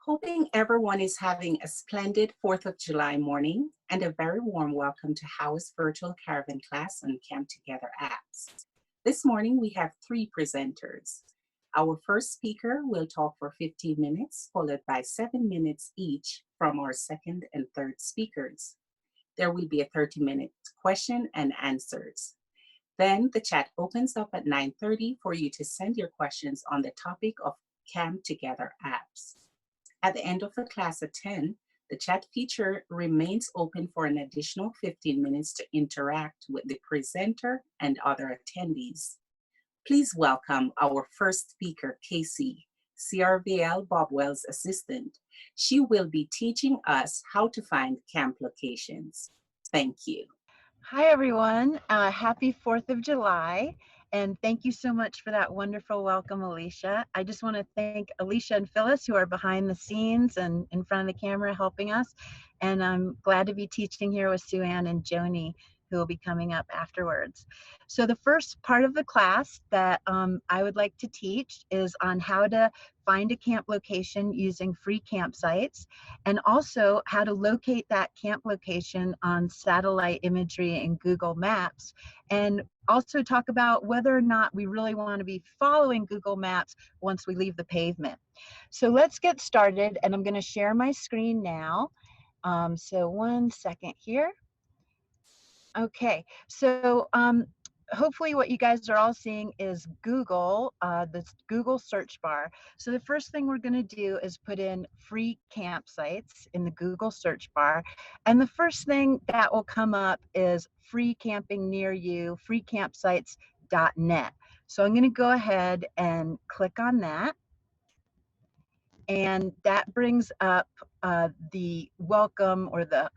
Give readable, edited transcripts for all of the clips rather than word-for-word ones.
Hoping everyone is having a splendid 4th of July morning and a very warm welcome to HOWA's virtual caravan class on Camp Together apps. This morning we have 3 presenters. Our first speaker will talk for 15 minutes, followed by 7 minutes each from our second and third speakers. There will be a 30-minute question and answers. Then the chat opens up at 9:30 for you to send your questions on the topic of Camp Together apps. At the end of the class at 10, the chat feature remains open for an additional 15 minutes to interact with the presenter and other attendees. Please welcome our first speaker, Casey, CRVL Bobwell's assistant. She will be teaching us how to find camp locations. Thank you. Hi, everyone. Happy 4th of July. And thank you so much for that wonderful welcome, Alicia. I just want to thank Alicia and Phyllis, who are behind the scenes and in front of the camera helping us. And I'm glad to be teaching here with Suanne and Joni, who will be coming up afterwards. So the first part of the class that I would like to teach is on how to find a camp location using free campsites, and also how to locate that camp location on satellite imagery and Google Maps, and also talk about whether or not we really want to be following Google Maps once we leave the pavement. So let's get started, and I'm going to share my screen now. So 1 second here. Okay, so hopefully what you guys are all seeing is Google, this Google search bar. So the first thing we're going to do is put in free campsites in the Google search bar. And the first thing that will come up is free camping near you, freecampsites.net. So I'm going to go ahead and click on that. And that brings up the welcome or the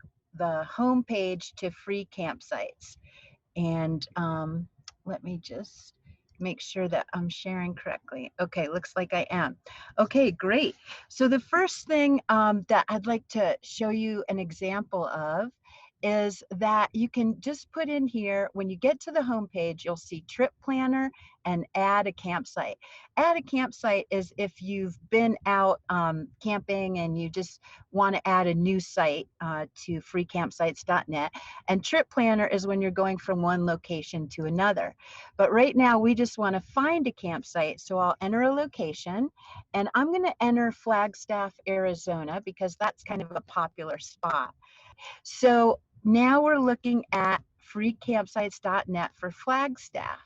home page to free campsites. And let me just make sure that I'm sharing correctly. Okay, looks like I am. Okay, great. So the first thing that I'd like to show you an example of is that you can just put in here, when you get to the home page, you'll see trip planner and add a campsite. Add a campsite is if you've been out camping and you just want to add a new site to freecampsites.net. And trip planner is when you're going from one location to another. But right now we just want to find a campsite. So I'll enter a location, and I'm going to enter Flagstaff, Arizona, because that's kind of a popular spot. So now we're looking at freecampsites.net for Flagstaff.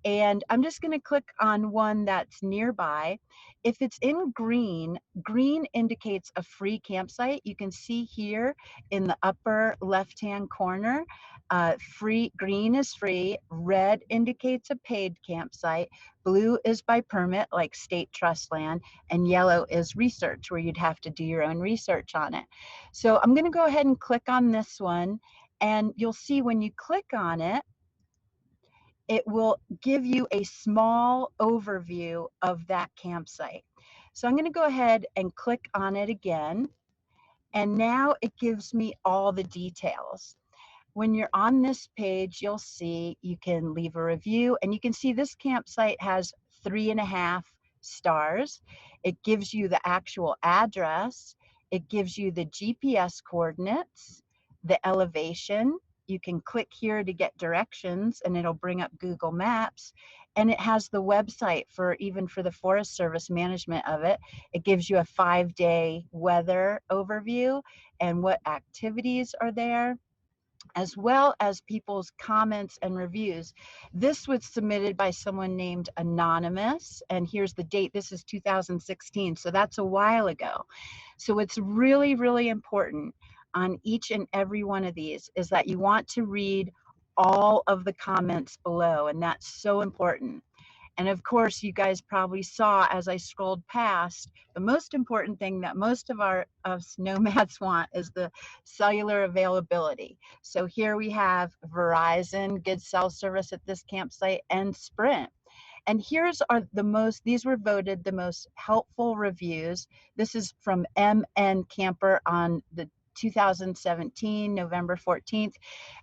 And I'm just going to click on one that's nearby. If it's in green, green indicates a free campsite. You can see here in the upper left-hand corner, green is free, red indicates a paid campsite, blue is by permit, like state trust land, and yellow is research, where you'd have to do your own research on it. So I'm going to go ahead and click on this one, and you'll see when you click on it, it will give you a small overview of that campsite. So I'm going to go ahead and click on it again. And now it gives me all the details. When you're on this page, you'll see you can leave a review, and you can see this campsite has 3.5 stars. It gives you the actual address. It gives you the GPS coordinates, the elevation. You can click here to get directions, and it'll bring up Google Maps. And it has the website even for the Forest Service management of it. It gives you a 5-day weather overview and what activities are there, as well as people's comments and reviews. This was submitted by someone named Anonymous, and here's the date. This is 2016, so that's a while ago. So it's really, really important on each and every one of these is that you want to read all of the comments below, and that's so important. And of course, you guys probably saw as I scrolled past, the most important thing that most of us nomads want is the cellular availability. So here we have Verizon, good cell service at this campsite, and Sprint. And these were voted the most helpful reviews. This is from MN Camper on the 2017, November 14th.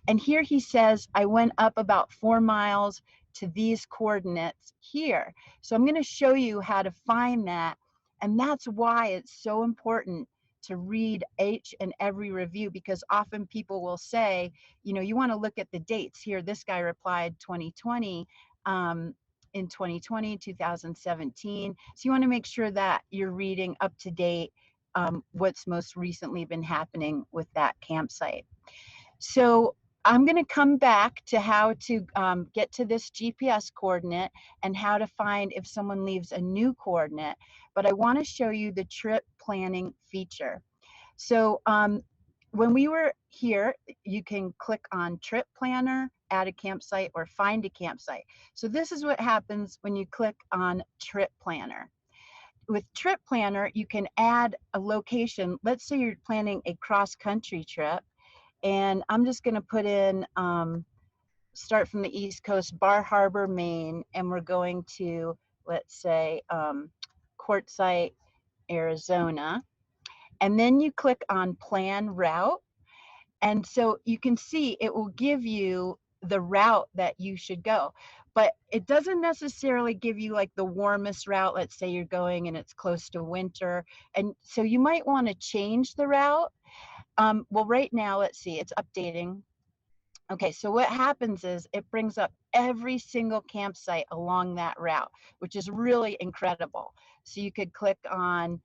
And here he says, I went up about 4 miles to these coordinates here. So I'm going to show you how to find that And that's why it's so important to read each and every review, because often people will say, you know, you want to look at the dates here. This guy replied 2020, in 2020, 2017. So you want to make sure that you're reading up to date what's most recently been happening with that campsite. So I'm going to come back to how to get to this GPS coordinate and how to find if someone leaves a new coordinate. But I want to show you the trip planning feature. So when we were here, you can click on Trip Planner, add a campsite, or find a campsite. So this is what happens when you click on Trip Planner. With Trip Planner, you can add a location. Let's say you're planning a cross-country trip. And I'm just going to put in, start from the East Coast, Bar Harbor, Maine, and we're going to, let's say, Quartzsite, Arizona. And then you click on Plan Route. And so you can see it will give you the route that you should go. But it doesn't necessarily give you like the warmest route. Let's say you're going and it's close to winter. And so you might want to change the route. Well, right now, let's see, it's updating. Okay, so what happens is it brings up every single campsite along that route, which is really incredible. So you could click on,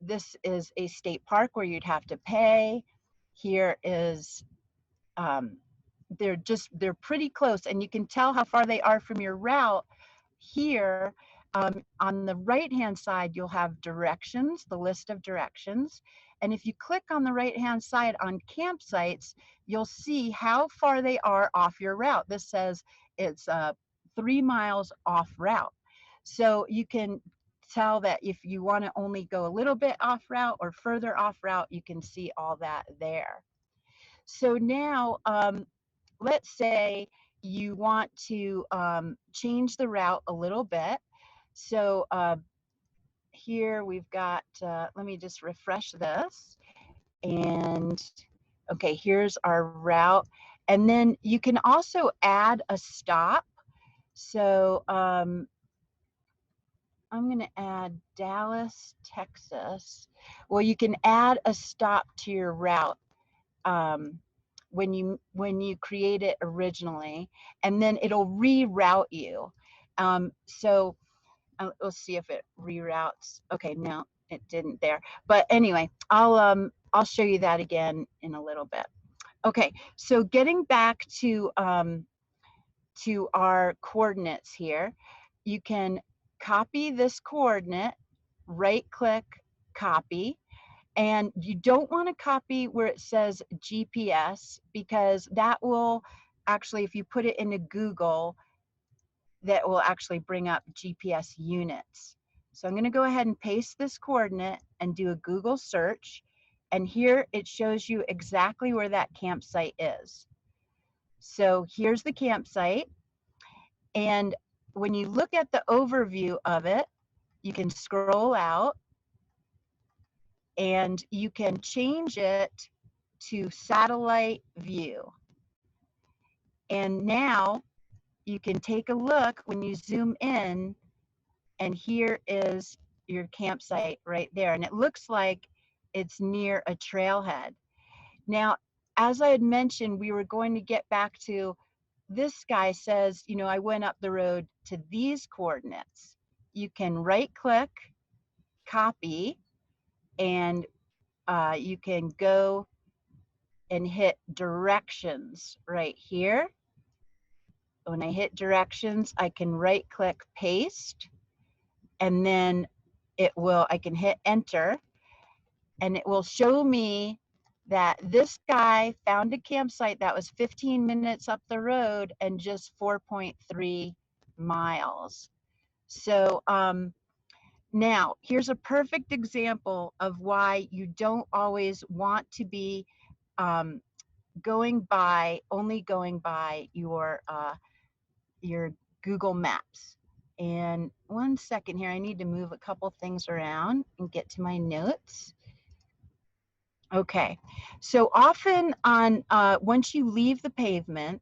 this is a state park where you'd have to pay. Here is, they're pretty close, and you can tell how far they are from your route. Here, on the right-hand side, you'll have directions, the list of directions. And if you click on the right-hand side on campsites, you'll see how far they are off your route. This says it's 3 miles off route. So you can tell that if you want to only go a little bit off route or further off route, you can see all that there. So now, let's say you want to change the route a little bit. So here we've got, let me just refresh this. And okay, here's our route. And then you can also add a stop. So I'm going to add Dallas, Texas. Well, you can add a stop to your route when you create it originally, and then it'll reroute you. So we'll see if it reroutes. Okay, no, it didn't there. But anyway, I'll show you that again in a little bit. Okay, so getting back to our coordinates here, you can copy this coordinate, right-click, copy. And you don't want to copy where it says GPS, because that will actually, if you put it into Google, that will actually bring up GPS units. So I'm going to go ahead and paste this coordinate and do a Google search. And here it shows you exactly where that campsite is. So here's the campsite. And when you look at the overview of it, you can scroll out and you can change it to satellite view. And now you can take a look when you zoom in, and here is your campsite right there. And it looks like it's near a trailhead. Now, as I had mentioned, we were going to get back to, this guy says, you know, I went up the road to these coordinates. You can right click, copy, and you can go and hit directions right here. When I hit directions, I can right click paste, and then I can hit enter, and it will show me that this guy found a campsite that was 15 minutes up the road and just 4.3 miles. So now here's a perfect example of why you don't always want to be only going by your Google Maps. And one second here, I need to move a couple things around and get to my notes. Okay, so often on once you leave the pavement,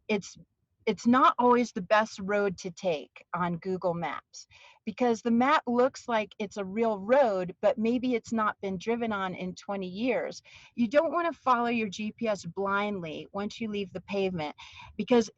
it's it's not always the best road to take on Google Maps, because the map looks like it's a real road, but maybe it's not been driven on in 20 years. You don't want to follow your GPS blindly once you leave the pavement, because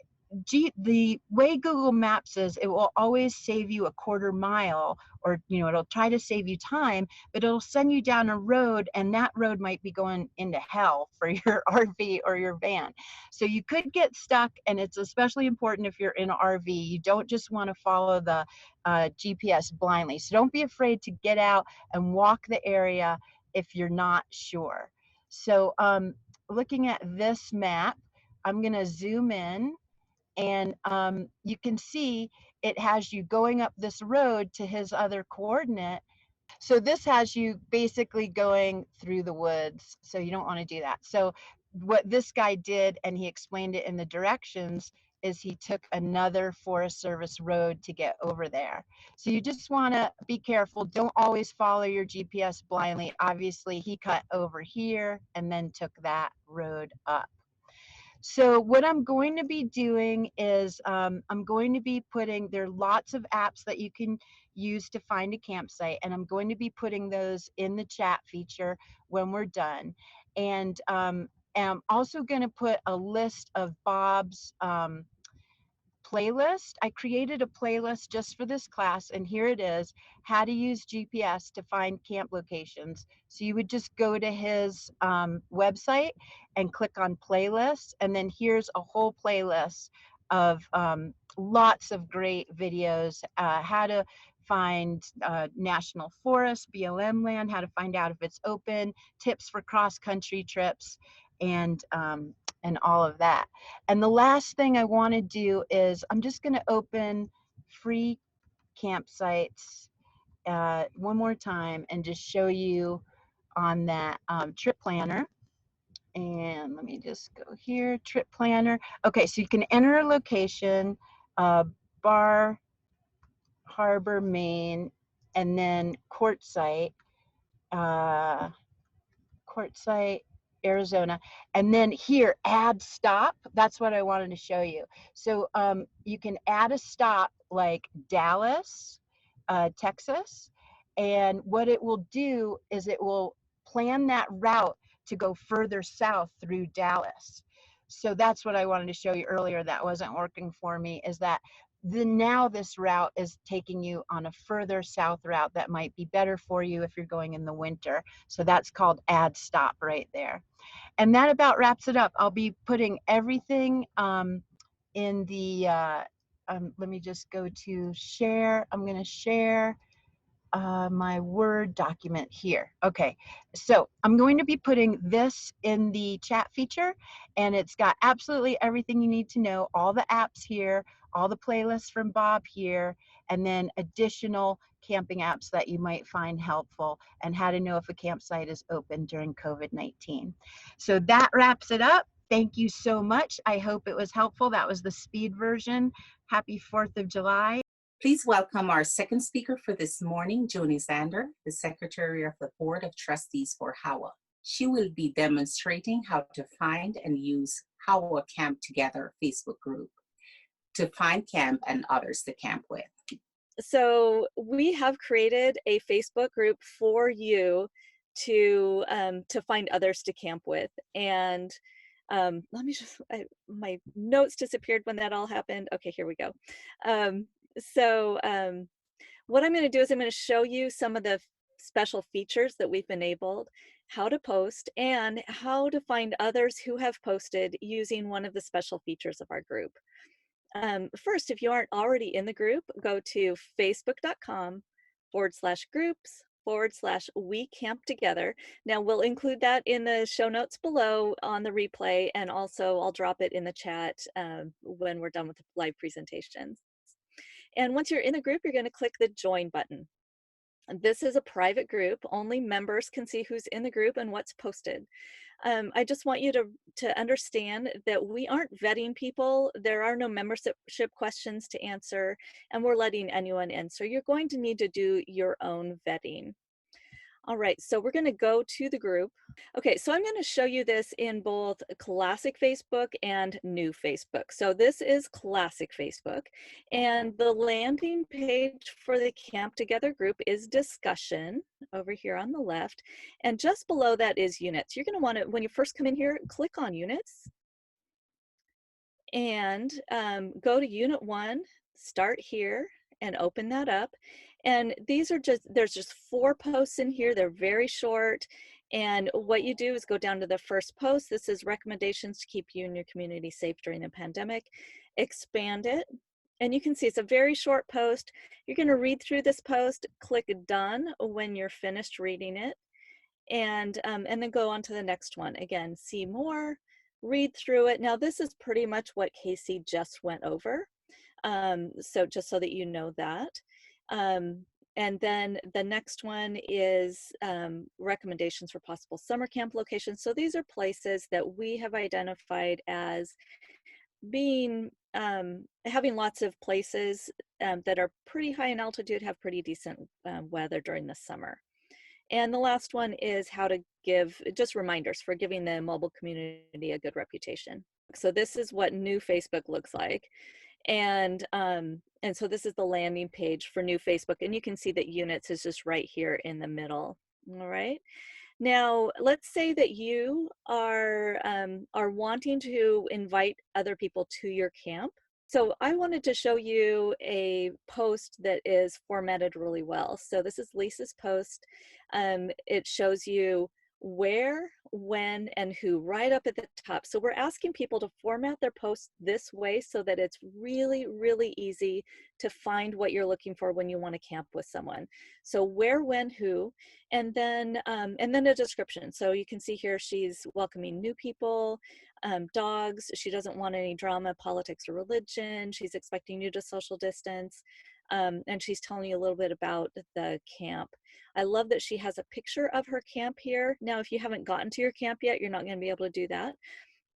the way Google Maps is, it will always save you a quarter mile, or it'll try to save you time, but it'll send you down a road, and that road might be going into hell for your RV or your van. So you could get stuck, and it's especially important if you're in an RV. You don't just want to follow the GPS blindly. So don't be afraid to get out and walk the area if you're not sure. So looking at this map, I'm going to zoom in. And you can see it has you going up this road to his other coordinate. So this has you basically going through the woods. So you don't want to do that. So what this guy did, and he explained it in the directions, is he took another Forest Service road to get over there. So you just want to be careful. Don't always follow your GPS blindly. Obviously, he cut over here and then took that road up. So what I'm going to be doing is I'm going to be putting, there are lots of apps that you can use to find a campsite, and I'm going to be putting those in the chat feature when we're done. And I'm also going to put a list of Bob's playlist. I created a playlist just for this class, and here it is: how to use GPS to find camp locations. So you would just go to his website and click on playlists, and then here's a whole playlist of lots of great videos, how to find national forest, BLM land, how to find out if it's open, tips for cross-country trips, and all of that. And the last thing I want to do is I'm just going to open free campsites one more time and just show you on that trip planner. And let me just go here, trip planner. Okay, so you can enter a location, Bar Harbor, Maine, and then Quartzsite, Arizona, and then here, add stop. That's what I wanted to show you. So you can add a stop like Dallas, Texas, and what it will do is it will plan that route to go further south through Dallas. So that's what I wanted to show you earlier that wasn't working for me, is that now this route is taking you on a further south route that might be better for you if you're going in the winter. So that's called add stop right there. And that about wraps it up. I'll be putting everything in the, let me just go to share. I'm going to share my Word document here. Okay, so I'm going to be putting this in the chat feature, and it's got absolutely everything you need to know, all the apps here, all the playlists from Bob here, and then additional camping apps that you might find helpful, and how to know if a campsite is open during COVID-19. So that wraps it up. Thank you so much. I hope it was helpful. That was the speed version. Happy 4th of July. Please welcome our second speaker for this morning, Joni Zander, the Secretary of the Board of Trustees for HOWA. She will be demonstrating how to find and use HOWA Camp Together Facebook group to find camp and others to camp with. So we have created a Facebook group for you to find others to camp with. And let me just, my notes disappeared when that all happened. Okay, here we go. What I'm going to do is I'm going to show you some of the special features that we've enabled, how to post, and how to find others who have posted using one of the special features of our group. First, if you aren't already in the group, go to facebook.com/groups/we camp together. Now we'll include that in the show notes below on the replay, and also I'll drop it in the chat when we're done with the live presentations. And once you're in the group, you're going to click the join button. This is a private group. Only members can see who's in the group and what's posted. I just want you to understand that we aren't vetting people. There are no membership questions to answer, and we're letting anyone in. So you're going to need to do your own vetting. All right, so we're going to go to the group. Okay, so I'm going to show you this in both classic Facebook and new Facebook. So this is classic Facebook, and the landing page for the Camp Together group is discussion over here on the left, and just below that is units. You're going to want to, when you first come in here, click on units and go to unit 1, start here and open that up. And these are just, there's just 4 posts in here. They're very short. And what you do is go down to the first post. This is recommendations to keep you and your community safe during the pandemic. Expand it. And you can see it's a very short post. You're going to read through this post, click done when you're finished reading it. And then go on to the next one. Again, see more, read through it. Now this is pretty much what Casey just went over. So just so that you know that. And then the next one is recommendations for possible summer camp locations. So these are places that we have identified as being, having lots of places that are pretty high in altitude, have pretty decent weather during the summer. And the last one is how to give, just reminders for giving the mobile community a good reputation. So this is what new Facebook looks like. And so this is the landing page for new Facebook. And you can see that units is just right here in the middle. All right. Now, let's say that you are wanting to invite other people to your camp. So I wanted to show you a post that is formatted really well. So this is Lisa's post. It shows you where, when, and who right up at the top. So we're asking people to format their posts this way so that it's really, really easy to find what you're looking for when you want to camp with someone. So where, when, who, and then a description. So you can see here she's welcoming new people, dogs. She doesn't want any drama, politics, or religion. She's expecting you to social distance. And she's telling you a little bit about the camp. I love that she has a picture of her camp here. Now, if you haven't gotten to your camp yet, you're not going to be able to do that.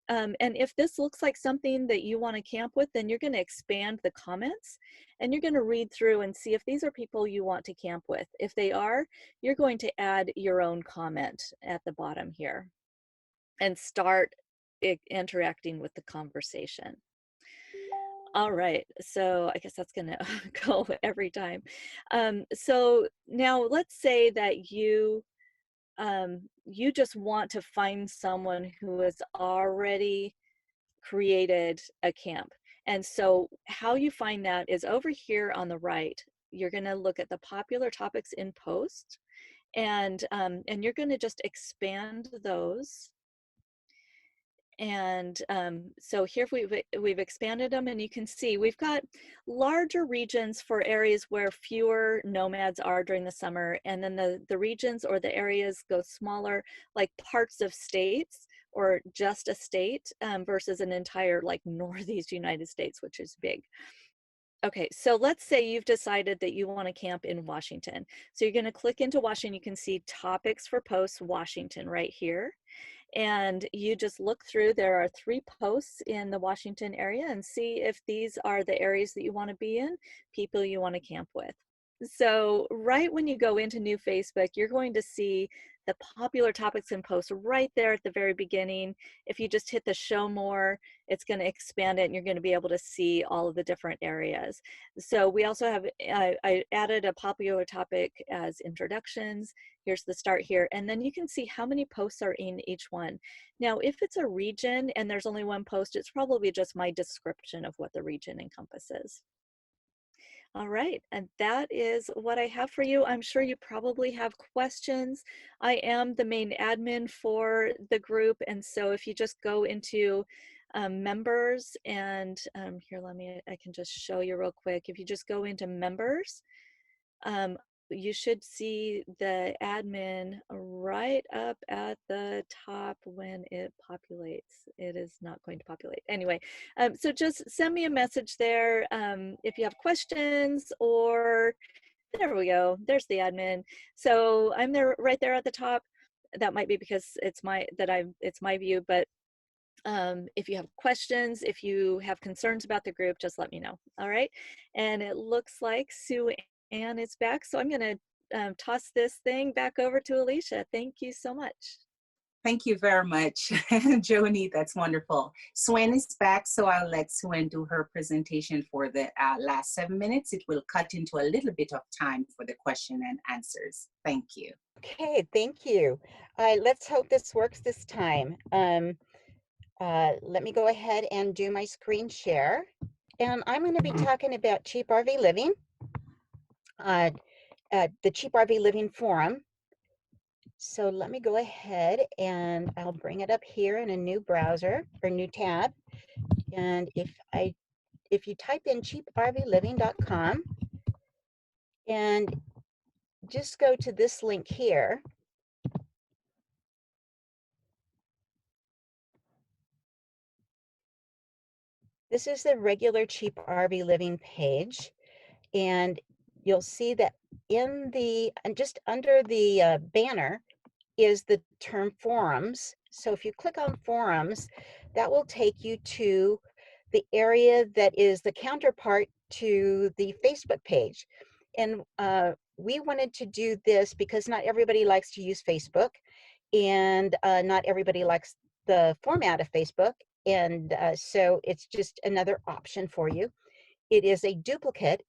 And if this looks like something that you want to camp with, then you're going to expand the comments and you're going to read through and see if these are people you want to camp with. If they are, you're going to add your own comment at the bottom here and start interacting with the conversation. All right, so I guess that's gonna go every time. So now let's say that you just want to find someone who has already created a camp. And so how you find that is over here on the right. You're gonna look at the popular topics in post, and you're gonna just expand those. And so here we've expanded them, and you can see we've got larger regions for areas where fewer nomads are during the summer, and then the regions or the areas go smaller, like parts of states or just a state versus an entire like Northeast United States, which is big. Okay, so let's say you've decided that you want to camp in Washington. So you're going to click into Washington. You can see topics for posts Washington right here. And you just look through, there are 3 posts in the Washington area, and see if these are the areas that you want to be in, people you want to camp with. So right when you go into new Facebook, you're going to see the popular topics and posts right there at the very beginning. If you just hit the show more, it's going to expand it and you're going to be able to see all of the different areas. So we also have, I added a popular topic as introductions. Here's the start here. And then you can see how many posts are in each one. Now, if it's a region and there's only 1 post, it's probably just my description of what the region encompasses. All right, and that is what I have for you. I'm sure you probably have questions. I am the main admin for the group, and so if you just go into members, and here, I can just show you real quick. If you just go into members, you should see the admin right up at the top when it populates. It is not going to populate. Anyway, so just send me a message there if you have questions, or there we go. There's the admin. So I'm there right there at the top. That might be because it's my view, but if you have questions, if you have concerns about the group, just let me know. All right. And it looks like Suanne is back. So I'm going to toss this thing back over to Alicia. Thank you so much. Thank you very much, Joni. That's wonderful. Suanne is back, so I'll let Suanne do her presentation for the last 7 minutes. It will cut into a little bit of time for the question and answers. Thank you. Okay, thank you. Let's hope this works this time. Let me go ahead and do my screen share. And I'm going to be talking about cheap RV living, the Cheap RV Living Forum. So let me go ahead and I'll bring it up here in a new browser or new tab. And if you type in cheaprvliving.com and just go to this link here, this is the regular Cheap RV Living page. And you'll see that in the, and just under the banner is the term forums. So if you click on forums, that will take you to the area that is the counterpart to the Facebook page. And we wanted to do this because not everybody likes to use Facebook, and not everybody likes the format of Facebook. And so it's just another option for you. It is a duplicate.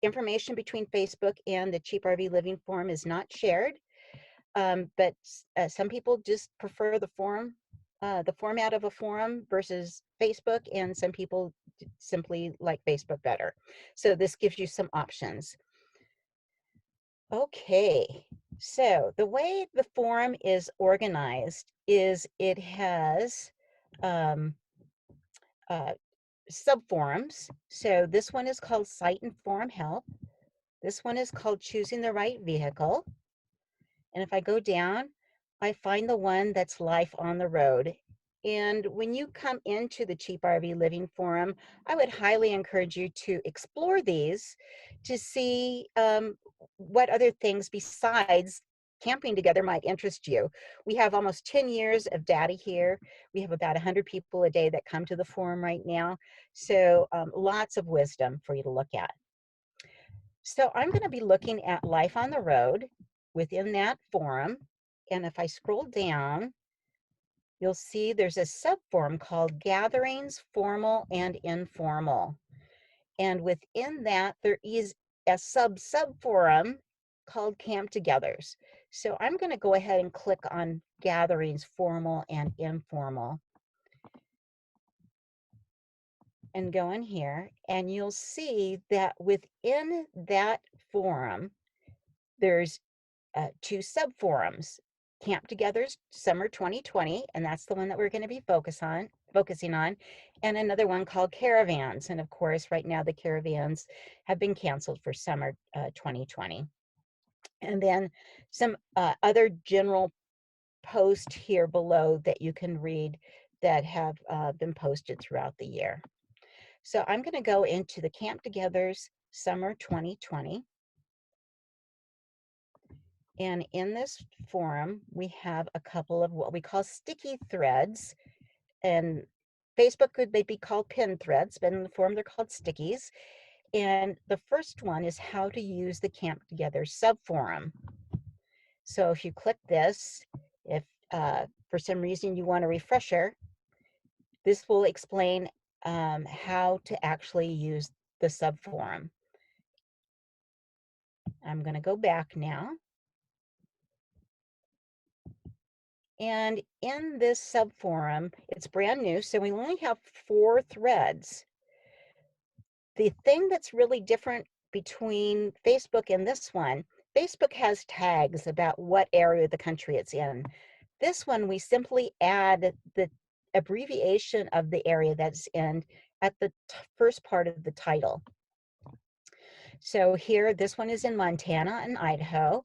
Information between Facebook and the Cheap RV Living Forum is not shared, but some people just prefer the format of a forum versus Facebook, and some people simply like Facebook better. So this gives you some options. Okay, so the way the forum is organized is it has subforums. So this one is called Site and Forum Help. This one is called Choosing the Right Vehicle. And if I go down, I find the one that's Life on the Road. And when you come into the Cheap RV Living Forum, I would highly encourage you to explore these to see what other things besides camping together might interest you. We have almost 10 years of data here. We have about 100 people a day that come to the forum right now. So lots of wisdom for you to look at. So I'm going to be looking at Life on the Road within that forum. And if I scroll down, you'll see there's a subforum called Gatherings, Formal and Informal. And within that, there is a subforum called Camp Togethers. So I'm going to go ahead and click on Gatherings, Formal and Informal, and go in here, and you'll see that within that forum, there's 2 subforums. Camp Togethers Summer 2020, and that's the one that we're going to be focusing on, and another one called Caravans. And of course, right now the caravans have been canceled for summer 2020. And then some other general posts here below that you can read that have been posted throughout the year. So I'm going to go into the Camp Togethers Summer 2020. And in this forum, we have a couple of what we call sticky threads. And Facebook could maybe called pin threads, but in the forum they're called stickies. And the first one is how to use the Camp Together subforum. So if you click this, if for some reason you want a refresher, this will explain how to actually use the subforum. I'm going to go back now. And in this subforum, it's brand new, so we only have 4 threads. The thing that's really different between Facebook and this one, Facebook has tags about what area of the country it's in. This one, we simply add the abbreviation of the area that's in at the first part of the title. So here, this one is in Montana and Idaho.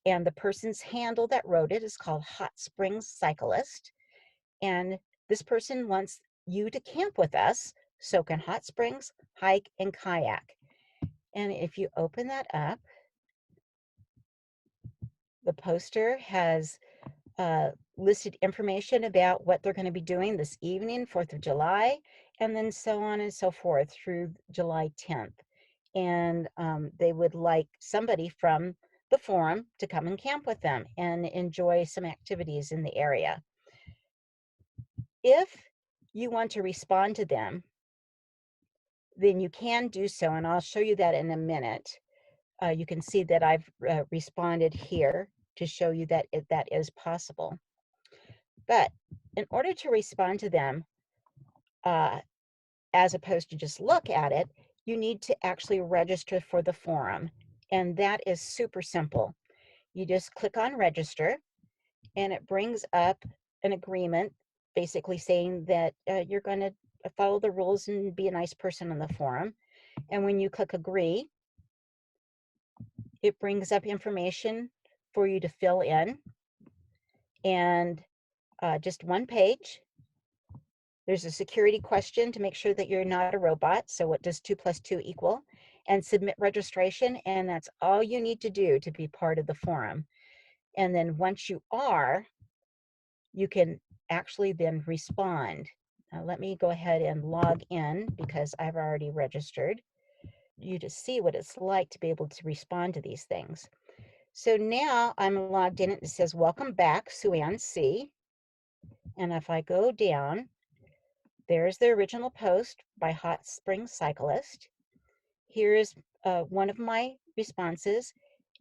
And the person's handle that wrote it is called Hot Springs Cyclist. And this person wants you to camp with us, soak in hot springs, hike, and kayak. And if you open that up, the poster has listed information about what they're going to be doing this evening, 4th of July, and then so on and so forth through July 10th. And they would like somebody from the forum to come and camp with them and enjoy some activities in the area. If you want to respond to them, then you can do so, and I'll show you that in a minute. You can see that I've responded here to show you that that is possible. But in order to respond to them, as opposed to just look at it, you need to actually register for the forum. And that is super simple. You just click on register, and it brings up an agreement basically saying that you're going to follow the rules and be a nice person on the forum. And when you click agree, it brings up information for you to fill in, and just one page. There's a security question to make sure that you're not a robot. So what does 2 + 2 equal? And submit registration, and that's all you need to do to be part of the forum. And then once you are, you can actually then respond. Now let me go ahead and log in because I've already registered. You to see what it's like to be able to respond to these things. So now I'm logged in. It says, welcome back, Suanne C. And if I go down, there's the original post by Hot Spring Cyclist. Here is one of my responses.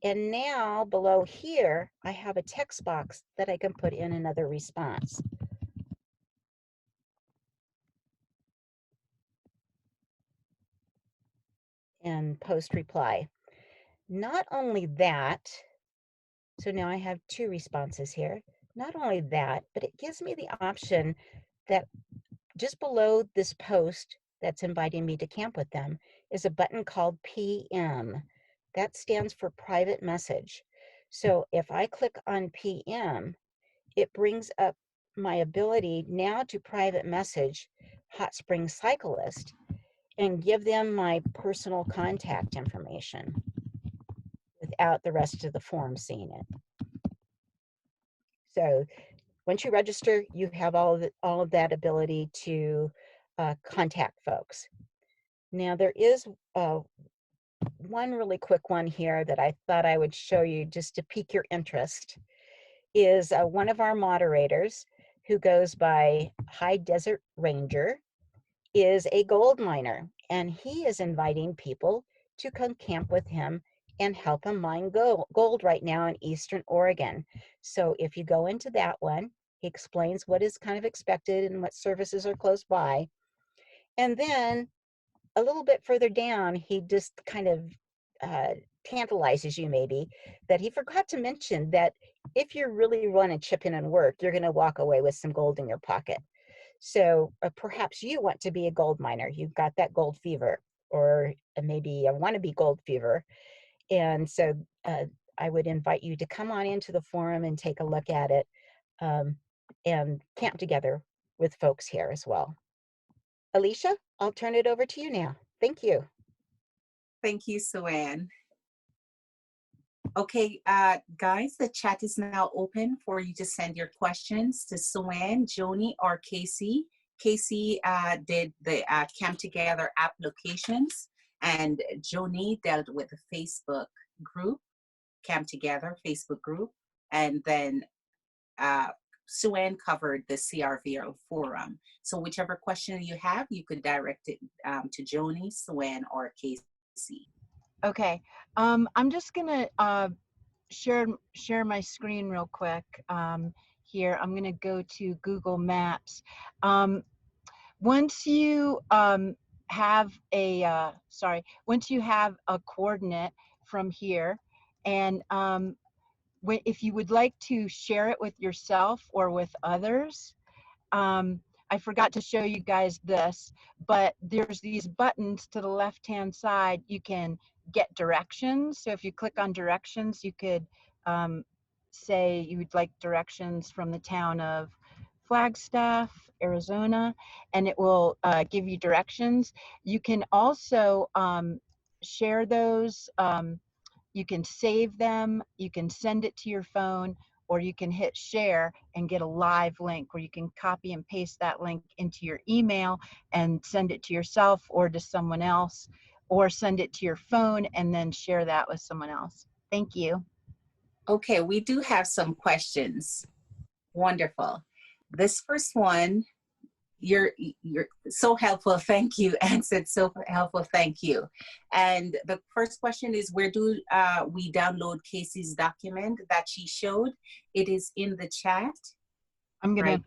And now below here, I have a text box that I can put in another response. And post reply. Not only that, so now I have 2 responses here. Not only that, but it gives me the option that just below this post that's inviting me to camp with them is a button called PM. That stands for private message. So if I click on PM, it brings up my ability now to private message Hot Spring Cyclist and give them my personal contact information without the rest of the forum seeing it. So once you register, you have all of that ability to contact folks. Now there is one really quick one here that I thought I would show you just to pique your interest. Is one of our moderators who goes by High Desert Ranger is a gold miner, and he is inviting people to come camp with him and help him mine gold right now in Eastern Oregon. So if you go into that one, he explains what is kind of expected and what services are close by. And then a little bit further down, he just kind of tantalizes you maybe that he forgot to mention that if you really want to chip in and work, you're going to walk away with some gold in your pocket. So perhaps you want to be a gold miner. You've got that gold fever, or maybe a wannabe gold fever. And so I would invite you to come on into the forum and take a look at it and camp together with folks here as well. Alicia, I'll turn it over to you now. Thank you. Thank you, Suanne. Okay, guys, the chat is now open for you to send your questions to Suanne, Joni, or Casey. Casey did the Camp Together applications, and Joni dealt with the Facebook group, Camp Together Facebook group, and then Suanne covered the CRVO forum. So whichever question you have, you could direct it to Joni, Suanne, or Casey. Okay, I'm just gonna share my screen real quick here. I'm gonna go to Google Maps. Once you have a once you have a coordinate from here, and if you would like to share it with yourself or with others, I forgot to show you guys this, but there's these buttons to the left-hand side. You can get directions. So if you click on directions, you could say you would like directions from the town of Flagstaff, Arizona, and it will give you directions. You can also share those. You can save them, you can send it to your phone, or you can hit share and get a live link where you can copy and paste that link into your email and send it to yourself or to someone else, or send it to your phone and then share that with someone else. Thank you. Okay, we do have some questions. Wonderful. This first one, you're so helpful. Thank you. Answered so helpful. Thank you. And the first question is, where do we download Casey's document that she showed? It is in the chat. I'm gonna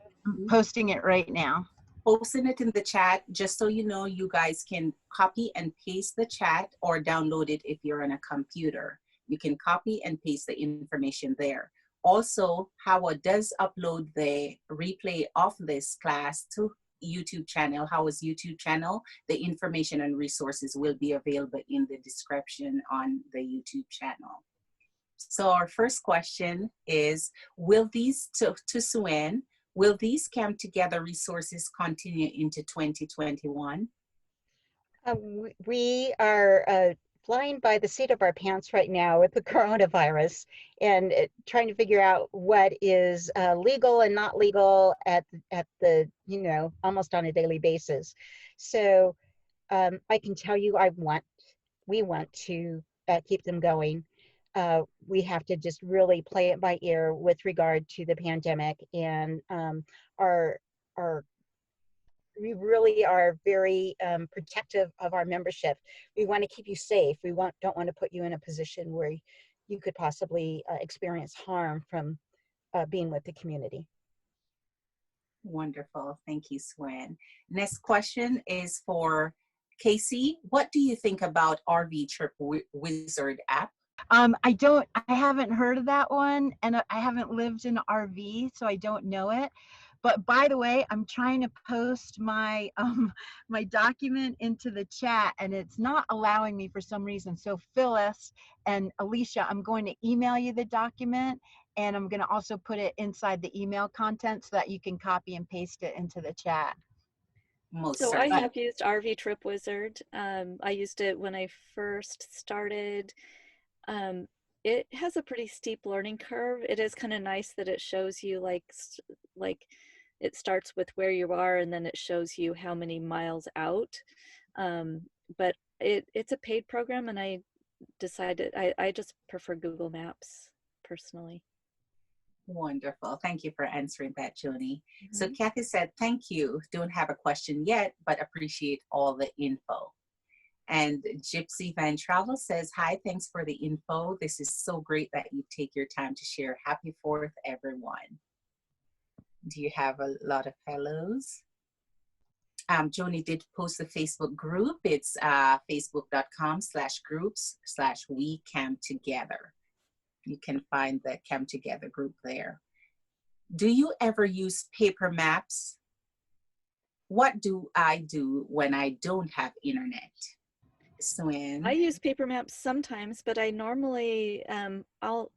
posting it right now. Posting it in the chat, just so you know, you guys can copy and paste the chat or download it if you're on a computer. You can copy and paste the information there. Also, HOWA does upload the replay of this class to YouTube channel, HOWA's YouTube channel. The information and resources will be available in the description on the YouTube channel. So our first question is, will these, to Suanne, will these Camp Together resources continue into 2021? We are flying by the seat of our pants right now with the coronavirus and trying to figure out what is legal and not legal at the, you know, almost on a daily basis. So I can tell you we want to keep them going. We have to just really play it by ear with regard to the pandemic, and we really are very protective of our membership. We want to keep you safe. We don't want to put you in a position where you could possibly experience harm from being with the community. Wonderful. Thank you, Suanne. Next question is for Casey. What do you think about RV Trip Wizard app? I haven't heard of that one, and I haven't lived in an RV, so I don't know it. But by the way, I'm trying to post my my document into the chat, and it's not allowing me for some reason. So Phyllis and Alicia, I'm going to email you the document, and I'm going to also put it inside the email content so that you can copy and paste it into the chat. Most So certainly. I have used RV Trip Wizard. I used it when I first started. It has a pretty steep learning curve. It is kind of nice that it shows you like it starts with where you are and then it shows you how many miles out. But it's a paid program, and I decided I just prefer Google Maps personally. Wonderful. Thank you for answering that, Joni. So Kathy said, thank you. Don't have a question yet, but appreciate all the info. And Gypsy Van Travel says, hi, thanks for the info. This is so great that you take your time to share. Happy 4th, everyone. Do you have a lot of hellos? Joni did post the Facebook group. It's facebook.com/groups/WeCampTogether. You can find the Camp Together group there. Do you ever use paper maps? What do I do when I don't have internet? Suanne? I use paper maps sometimes, but I normally I'll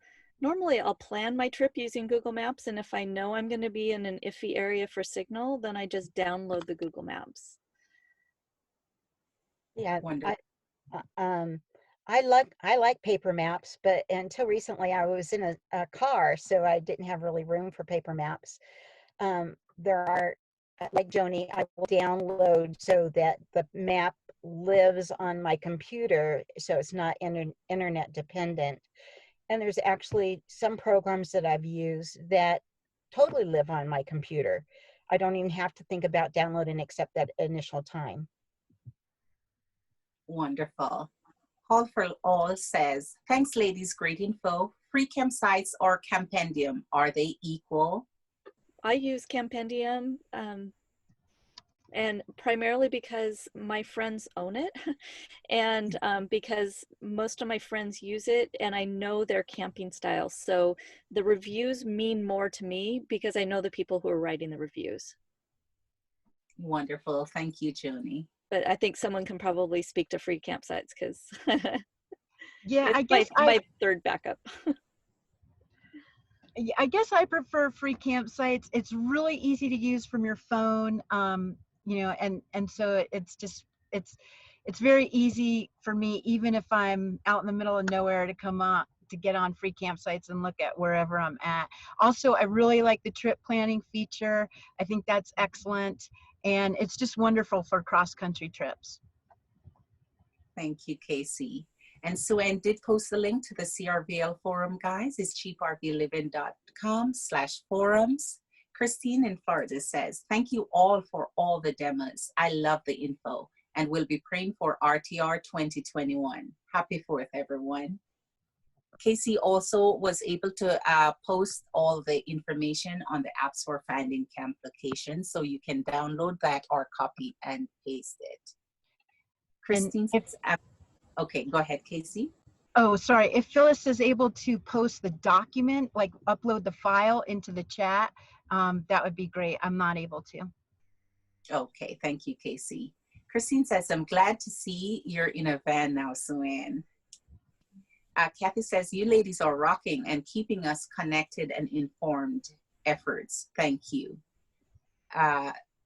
plan my trip using Google Maps, and if I know I'm going to be in an iffy area for signal, then I just download the Google Maps. Yeah, Wonderful. I like paper maps, but until recently I was in a car, so I didn't have really room for paper maps. There are, like Joni, I will download so that the map lives on my computer, so it's not internet dependent. And there's actually some programs that I've used that totally live on my computer. I don't even have to think about downloading except that initial time. Wonderful. Call for All says, thanks ladies, great info. Free campsites or Campendium, are they equal? I use Campendium, and primarily because my friends own it, and because most of my friends use it, and I know their camping style. So the reviews mean more to me because I know the people who are writing the reviews. Wonderful. Thank you, Joni. But I think someone can probably speak to free campsites because Yeah, it's I guess my third backup. I guess I prefer free campsites. It's really easy to use from your phone, you know, and so it's very easy for me, even if I'm out in the middle of nowhere, to get on free campsites and look at wherever I'm at. Also, I really like the trip planning feature. I think that's excellent, and it's just wonderful for cross-country trips. Thank you, Casey. And Suanne did post the link to the CRVL forum, guys. It's cheaprvliving.com/forums. Christine in Florida says, thank you all for all the demos. I love the info and we'll be praying for RTR 2021. Happy 4th, everyone. Casey also was able to post all the information on the apps for finding camp locations, so you can download that or copy and paste it. Christine says, okay, go ahead, Casey. Oh, sorry. If Phyllis is able to post the document, like upload the file into the chat, that would be great. I'm not able to. Okay, thank you, Casey. Christine says, I'm glad to see you're in a van now, Suanne. Kathy says, you ladies are rocking and keeping us connected and informed efforts. Thank you.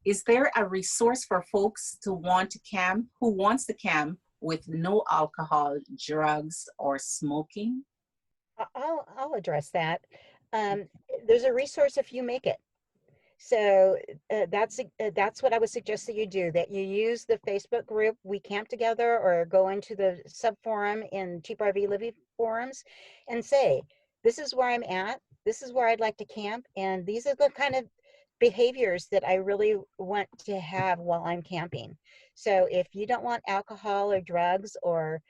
Is there a resource for folks to want to camp, who wants to camp with no alcohol, drugs, or smoking? I'll address that. There's a resource if you make it. So that's what I would suggest that you do, that you use the Facebook group We Camp Together, or go into the sub forum in Cheap RV Living forums and say, this is where I'm at, this is where I'd like to camp, and these are the kind of behaviors that I really want to have while I'm camping. So if you don't want alcohol or drugs or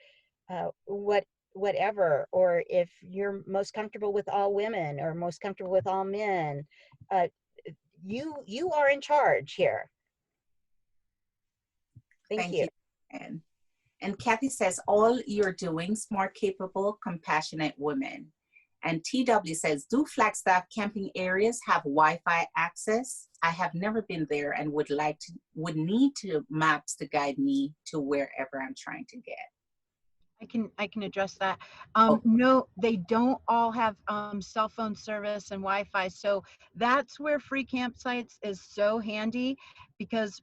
whatever, or if you're most comfortable with all women or most comfortable with all men, you are in charge here. Thank you. And Kathy says, all you're doing, smart, capable, compassionate women. And TW says, do Flagstaff camping areas have Wi-Fi access? I have never been there and would need to maps to guide me to wherever I'm trying to get. I can address that. No, they don't all have cell phone service and Wi-Fi. So that's where free campsites is so handy, because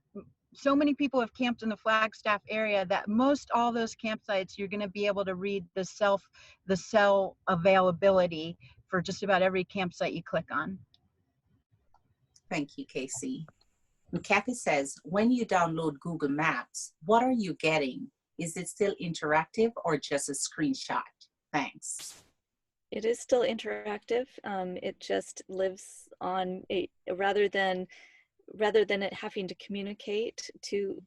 so many people have camped in the Flagstaff area that most all those campsites, you're going to be able to read the cell availability for just about every campsite you click on. Thank you, Casey. And Kathy says, when you download Google Maps, what are you getting? Is it still interactive or just a screenshot? Thanks. It is still interactive. It just lives on a, rather than it having to communicate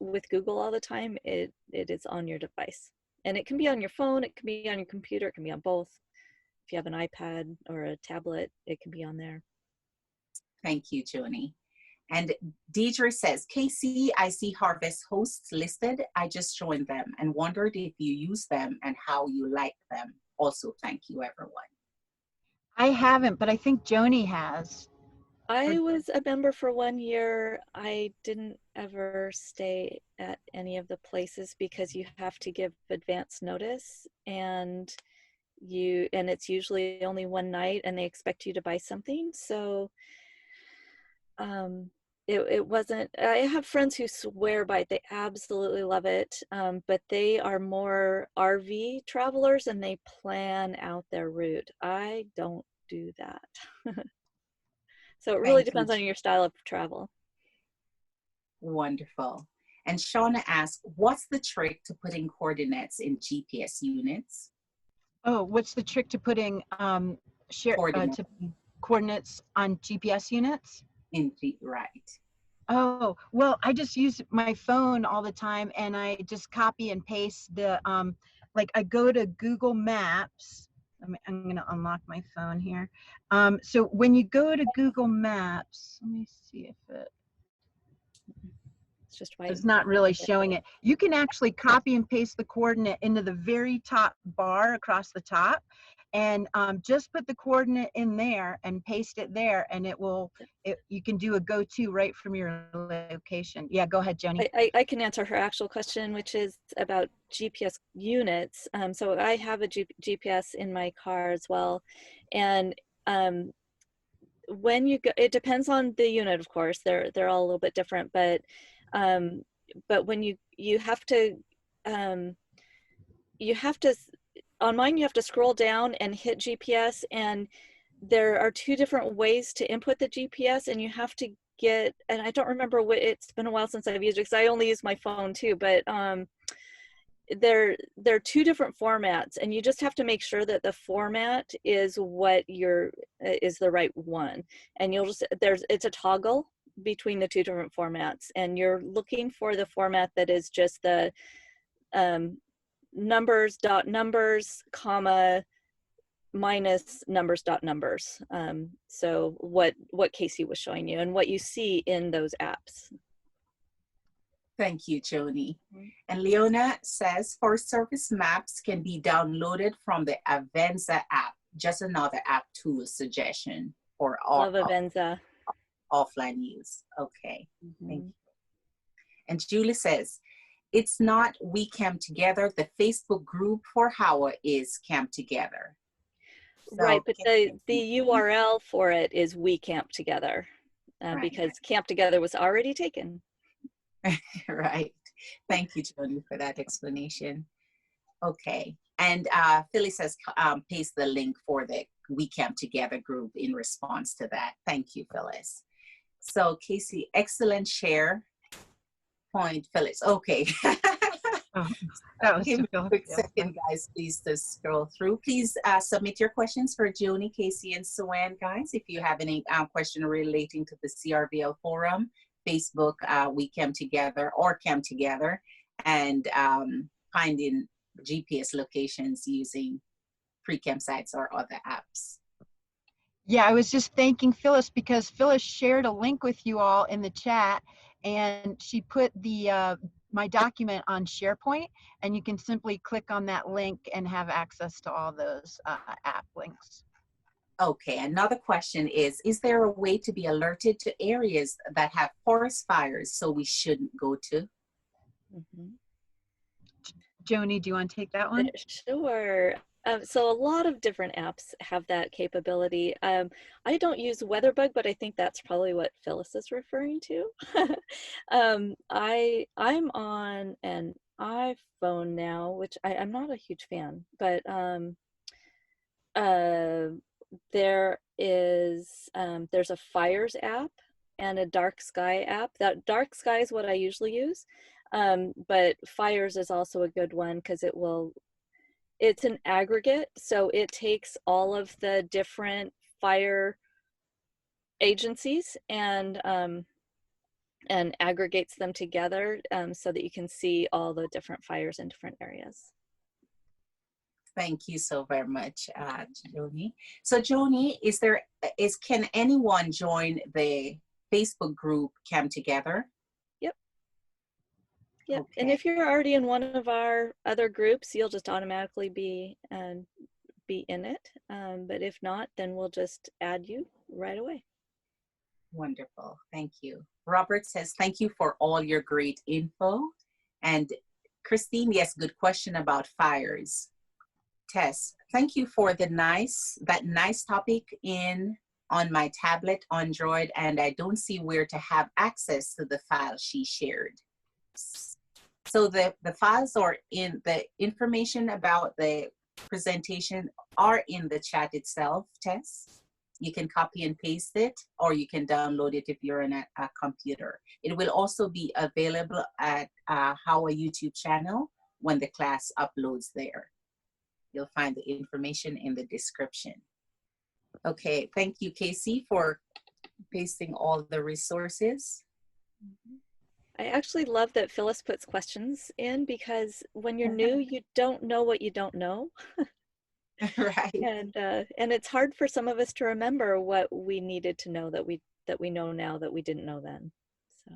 with Google all the time, it is on your device. And it can be on your phone, it can be on your computer, it can be on both. If you have an iPad or a tablet, it can be on there. Thank you, Joni. And Deidre says, Casey, I see Harvest hosts listed. I just joined them and wondered if you use them and how you like them. Also, thank you, everyone. I haven't, but I think Joni has. I was a member for 1 year. I didn't ever stay at any of the places because you have to give advance notice, and it's usually only one night and they expect you to buy something. So it wasn't, I have friends who swear by it. They absolutely love it. But they are more RV travelers and they plan out their route. I don't do that. So it really depends on your style of travel. Wonderful. And Shauna asked, what's the trick to putting coordinates in GPS units? Oh, what's the trick to putting coordinates on GPS units? Right. Oh, well, I just use my phone all the time, and I just copy and paste the, like I go to Google Maps. I'm going to unlock my phone here. So when you go to Google Maps, let me see if it's not really showing it. You can actually copy and paste the coordinate into the very top bar across the top, and just put the coordinate in there and paste it there, and you can do a go-to right from your location. Yeah, go ahead, Joni. I can answer her actual question, which is about GPS units. So I have a GPS in my car as well, and when you go, it depends on the unit, of course. They're all a little bit different, but when you have to on mine, you have to scroll down and hit GPS, and there are 2 different ways to input the GPS, and you have to get, and I don't remember what, it's been a while since I've used it because I only use my phone too, but they're two different formats, and you just have to make sure that the format is what is the right one. And you'll just, it's a toggle between the two different formats, and you're looking for the format that is just the numbers dot numbers comma minus numbers dot numbers. So what Casey was showing you and what you see in those apps. Thank you, Joni. And Leona says, Forest Service maps can be downloaded from the Avenza app. Just another app tool suggestion for Love Avenza. Offline use. Okay, thank you. And Julie says, it's not We Camp Together. The Facebook group for HOWA is Camp Together. So, right, but the URL for it is We Camp Together, because Camp Together was already taken. Right. Thank you, Joni, for that explanation. Okay. And Phyllis says, paste the link for the We Camp Together group in response to that. Thank you, Phyllis. So, Casey, excellent share. Point, Phyllis. Okay. Give me a quick second, guys, please, to scroll through. Please submit your questions for Joni, Casey, and Suanne, guys. If you have any question relating to the CRVL forum, Facebook, We Camp Together or Camp Together, and finding GPS locations using free campsites or other apps. Yeah, I was just thanking Phyllis because Phyllis shared a link with you all in the chat, and she put the my document on SharePoint, and you can simply click on that link and have access to all those app links. Okay, another question is there a way to be alerted to areas that have forest fires so we shouldn't go to? Joni, do you want to take that one? Sure. So a lot of different apps have that capability. I don't use WeatherBug, but I think that's probably what Phyllis is referring to. I'm on an iPhone now, which I'm not a huge fan, but there's a fires app and a dark sky app. That dark sky is what I usually use, but fires is also a good one because it's an aggregate, so it takes all of the different fire agencies and aggregates them together so that you can see all the different fires in different areas. Thank you so very much, Joni. So Joni, can anyone join the Facebook group Camp Together? Yep. Okay. And if you're already in one of our other groups, you'll just automatically be in it. But if not, then we'll just add you right away. Wonderful. Thank you. Robert says, thank you for all your great info. And Christine, yes, good question about fires. Tess, thank you for that nice topic on my tablet, Android, and I don't see where to have access to the file she shared. So the files are in the information about the presentation are in the chat itself, Tess. You can copy and paste it, or you can download it if you're on a computer. It will also be available at HOWA YouTube channel when the class uploads there. You'll find the information in the description. Okay, thank you, Casey, for pasting all the resources. I actually love that Phyllis puts questions in because when you're new, you don't know what you don't know. Right. And it's hard for some of us to remember what we needed to know that we know now that we didn't know then. So.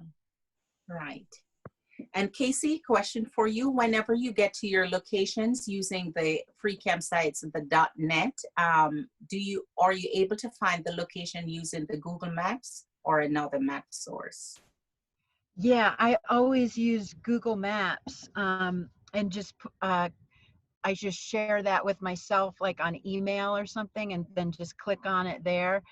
Right. And Casey, question for you. Whenever you get to your locations using the free campsites, the .net, are you able to find the location using the Google Maps or another map source? Yeah, I always use Google Maps and just I just share that with myself, like on email or something, and then just click on it there.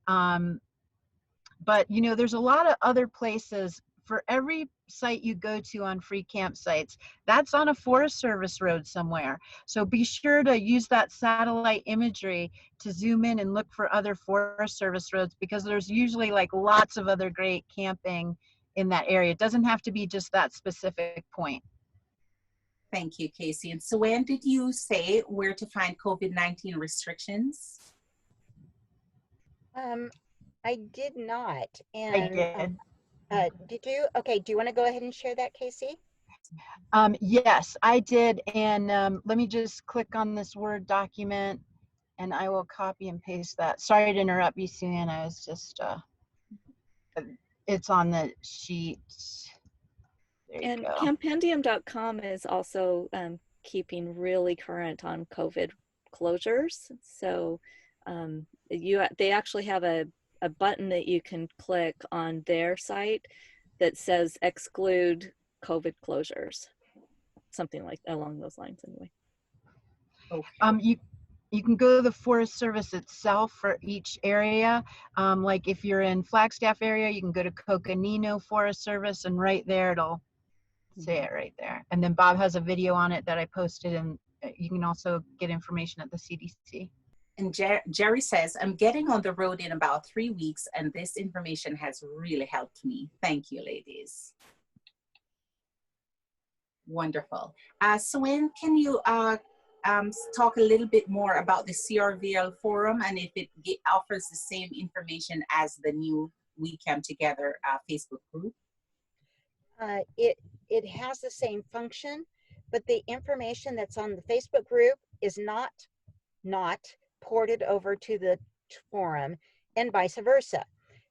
But you know, there's a lot of other places. For every site you go to on free campsites, that's on a Forest Service road somewhere. So be sure to use that satellite imagery to zoom in and look for other Forest Service roads, because there's usually like lots of other great camping in that area. It doesn't have to be just that specific point. Thank you, Casey. And Suanne, did you say where to find COVID-19 restrictions? I did not. I And did. did you? Okay, do you want to go ahead and share that, Casey? Yes, I did. And let me just click on this Word document and I will copy and paste that. Sorry to interrupt you, Suanne. I was just, it's on the sheet. There you And go. campendium.com is also keeping really current on COVID closures. So they actually have a button that you can click on their site that says exclude COVID closures. Something like along those lines anyway. Okay. You can go to the Forest Service itself for each area. Like if you're in Flagstaff area, you can go to Coconino Forest Service, and right there it'll say it right there. And then Bob has a video on it that I posted, and you can also get information at the CDC. And Jerry says, I'm getting on the road in about 3 weeks, and this information has really helped me. Thank you, ladies. Wonderful. Suanne, can you talk a little bit more about the CRVL forum and if it offers the same information as the new We Came Together Facebook group? It has the same function, but the information that's on the Facebook group is not ported over to the forum, and vice versa.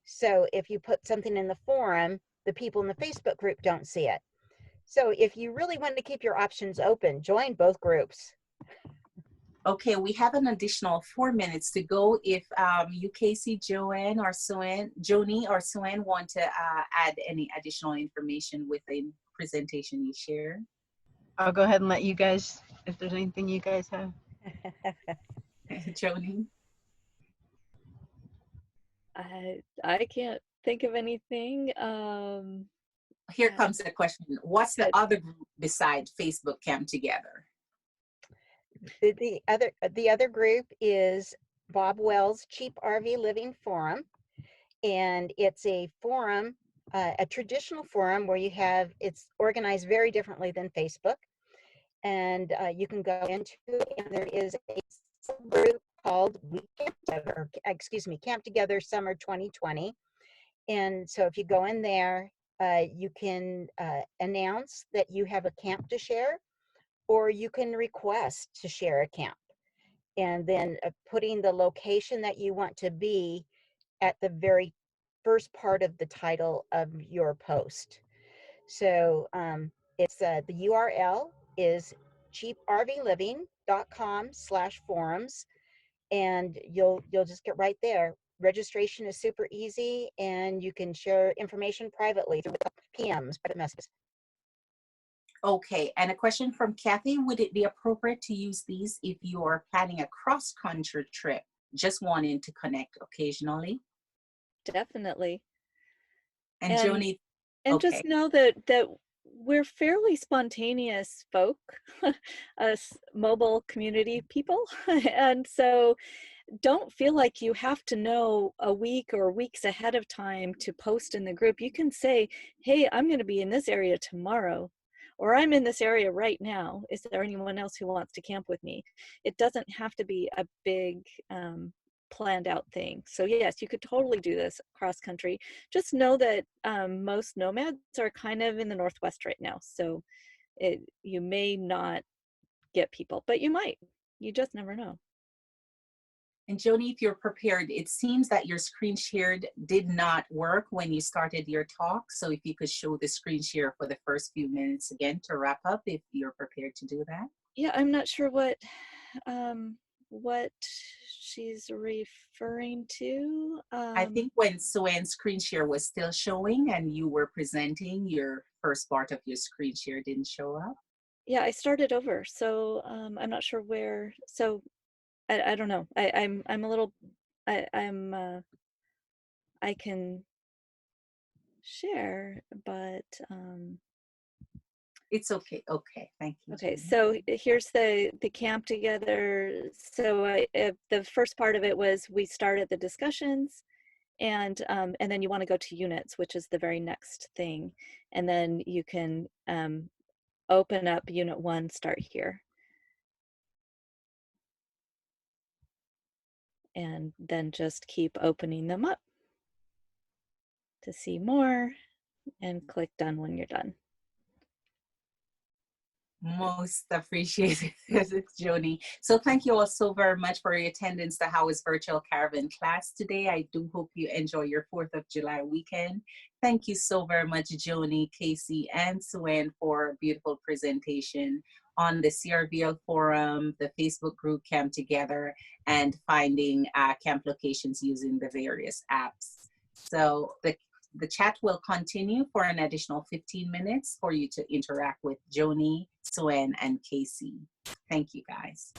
So if you put something in the forum, the people in the Facebook group don't see it. So if you really want to keep your options open, join both groups. Okay, we have an additional 4 minutes to go. If you, Casey, Joanne, or Suanne, Joni, or Suanne want to add any additional information with the presentation you shared. I'll go ahead and let you guys, if there's anything you guys have. Joni? I can't think of anything. Here comes the question. What's the other group beside Facebook Came Together? The other group is Bob Wells' Cheap RV Living Forum, and it's a forum, a traditional forum where it's organized very differently than Facebook, and you can go into it, and there is a group called Camp Together Summer 2020, and so if you go in there, you can announce that you have a camp to share, or you can request to share a camp, and then putting the location that you want to be at the very first part of the title of your post. So it's the URL is cheaprvliving.com/forums, and you'll just get right there. Registration is super easy, and you can share information privately through PMs, private messages. Okay, and a question from Kathy, would it be appropriate to use these if you are planning a cross-country trip, just wanting to connect occasionally? Definitely. And Joni? And okay. just know that we're fairly spontaneous folk, us mobile community people. And so don't feel like you have to know a week or weeks ahead of time to post in the group. You can say, hey, I'm going to be in this area tomorrow, or I'm in this area right now. Is there anyone else who wants to camp with me? It doesn't have to be a big planned out thing. So yes, you could totally do this cross country. Just know that most nomads are kind of in the Northwest right now. So you may not get people, but you might. You just never know. And Joni, if you're prepared, it seems that your screen shared did not work when you started your talk. So if you could show the screen share for the first few minutes again to wrap up, if you're prepared to do that. Yeah, I'm not sure what she's referring to. I think when Suanne's screen share was still showing and you were presenting, your first part of your screen share didn't show up. Yeah, I started over, so I'm not sure where. So I don't know. I'm a little. I can share, but it's okay. Okay, thank you. Okay, Joni. so here's the camp together. So the first part of it was we started the discussions, and then you want to go to units, which is the very next thing, and then you can open up Unit 1, start here. And then just keep opening them up to see more, and click done when you're done. Most appreciated, Joni. So thank you all so very much for your attendance to HOWA's virtual caravan class today. I do hope you enjoy your 4th of July weekend. Thank you so very much, Joni, Casey, and Suanne, for a beautiful presentation on the CRVL forum, the Facebook group Camp Together, and finding camp locations using the various apps. So the chat will continue for an additional 15 minutes for you to interact with Joni, Suanne, and Casey. Thank you, guys.